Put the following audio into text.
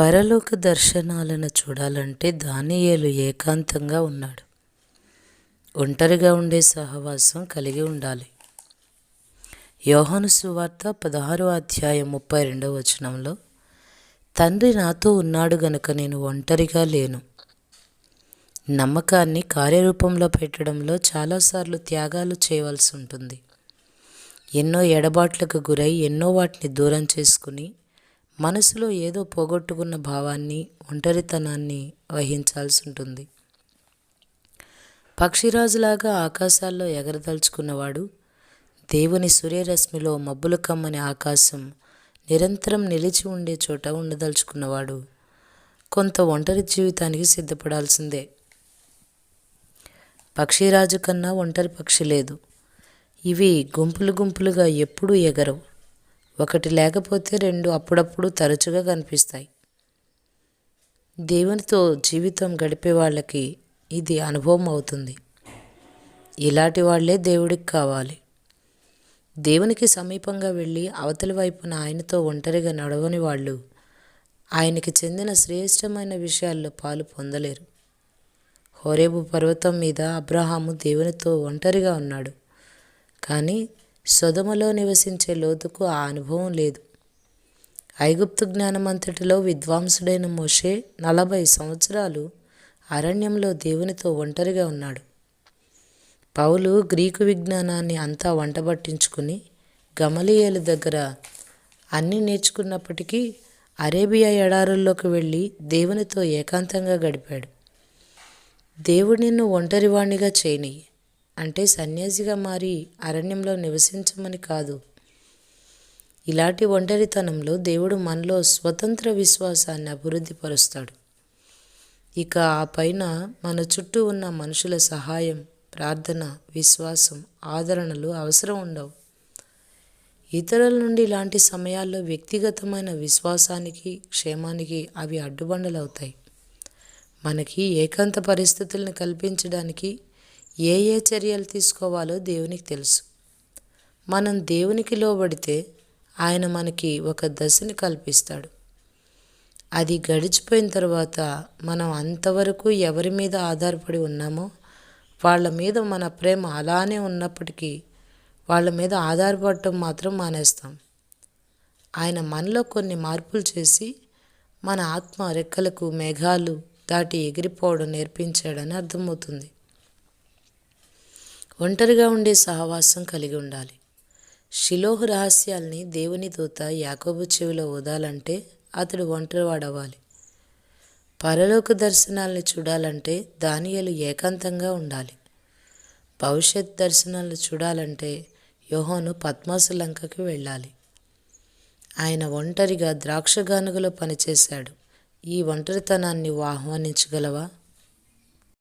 పరలోక దర్శనాలను చూడాలంటే దానియేలు ఏకాంతంగా ఉన్నాడు. ఒంటరిగా ఉండే సహవాసం కలిగి ఉండాలి. యోహాను సువార్త 16వ అధ్యాయం 32వ వచనంలో, తండ్రి నాతో ఉన్నాడు గనుక నేను ఒంటరిగా లేను. నమ్మకాన్ని కార్యరూపంలో పెట్టడంలో చాలాసార్లు త్యాగాలు చేయవలసి ఉంటుంది. ఎన్నో ఎడబాట్లకు గురై ఎన్నో వాటిని దూరం చేసుకుని మనసులో ఏదో పోగొట్టుకున్న భావాన్ని, ఒంటరితనాన్ని వహించాల్సి ఉంటుంది. పక్షిరాజులాగా ఆకాశాల్లో ఎగరదలుచుకున్నవాడు, దేవుని సూర్యరశ్మిలో మబ్బులు కమ్మని ఆకాశం నిరంతరం నిలిచి ఉండే చోట ఉండదలుచుకున్నవాడు కొంత ఒంటరి జీవితానికి సిద్ధపడాల్సిందే. పక్షిరాజు కన్నా ఒంటరి పక్షి లేదు. ఇవి గుంపులు గుంపులుగా ఎప్పుడూ ఎగరవు. ఒకటి లేకపోతే రెండు అప్పుడప్పుడు తరచుగా కనిపిస్తాయి. దేవునితో జీవితం గడిపే వాళ్ళకి ఇది అనుభవం అవుతుంది. ఇలాంటి వాళ్ళే దేవుడికి కావాలి. దేవునికి సమీపంగా వెళ్ళి అవతలి వైపున ఆయనతో ఒంటరిగా నడవని వాళ్ళు ఆయనకి చెందిన శ్రేష్టమైన విషయాల్లో పాలు పొందలేరు. హోరేబు పర్వతం మీద అబ్రహాము దేవునితో ఒంటరిగా ఉన్నాడు. కానీ సొదొమలో నివసించే లోతుకు ఆ అనుభవం లేదు. ఐగుప్తు జ్ఞానమంతటిలో విద్వాంసుడైన మోషే 40 సంవత్సరాలు అరణ్యంలో దేవునితో ఒంటరిగా ఉన్నాడు. పౌలు గ్రీకు విజ్ఞానాన్ని అంతా వంటబట్టించుకుని గమలీయేలు దగ్గర అన్నీ నేర్చుకున్నప్పటికీ అరేబియా ఎడారుల్లోకి వెళ్ళి దేవునితో ఏకాంతంగా గడిపాడు. దేవుడు నిన్ను ఒంటరివాణ్ణిగా చేయని అంటే సన్యాసిగా మారి అరణ్యంలో నివసించమని కాదు. ఇలాంటి ఒంటరితనంలో దేవుడు మనలో స్వతంత్ర విశ్వాసాన్ని అభివృద్ధి పరుస్తాడు. ఇక ఆ పైన మన చుట్టూ ఉన్న మనుషుల సహాయం, ప్రార్థన, విశ్వాసం, ఆదరణలు అవసరం ఉండవు. ఇతరుల నుండి ఇలాంటి సమయాల్లో వ్యక్తిగతమైన విశ్వాసానికి, క్షేమానికి అవి అడ్డుబండలు అవుతాయి. మనకి ఏకాంత పరిస్థితులను కల్పించడానికి ఏ చర్యలు తీసుకోవాలో దేవునికి తెలుసు. మనం దేవునికి లోబడితే ఆయన మనకి ఒక దశని కల్పిస్తాడు. అది గడిచిపోయిన తర్వాత మనం అంతవరకు ఎవరి మీద ఆధారపడి ఉన్నామో వాళ్ళ మీద మన ప్రేమ అలానే ఉన్నప్పటికీ వాళ్ళ మీద ఆధారపడటం మాత్రం మానేస్తాం. ఆయన మనలో కొన్ని మార్పులు చేసి మన ఆత్మ రెక్కలకు మేఘాలు దాటి ఎగిరిపోవడం నేర్పించాడని అర్థమవుతుంది. ఒంటరిగా ఉండే సహవాసం కలిగి ఉండాలి. షిలోహు రహస్యాల్ని దేవుని దూత యాకోబు చెవిలో ఊదాలంటే అతడు ఒంటరివాడవ్వాలి. పరలోక దర్శనాల్ని చూడాలంటే దానియేలు ఏకాంతంగా ఉండాలి. భవిష్యత్ దర్శనాలను చూడాలంటే యోహాను పద్మాసు లంకకి వెళ్ళాలి. ఆయన ఒంటరిగా ద్రాక్షగానుగలో పనిచేశాడు. ఈ ఒంటరితనాన్ని ఆహ్వానించగలవా?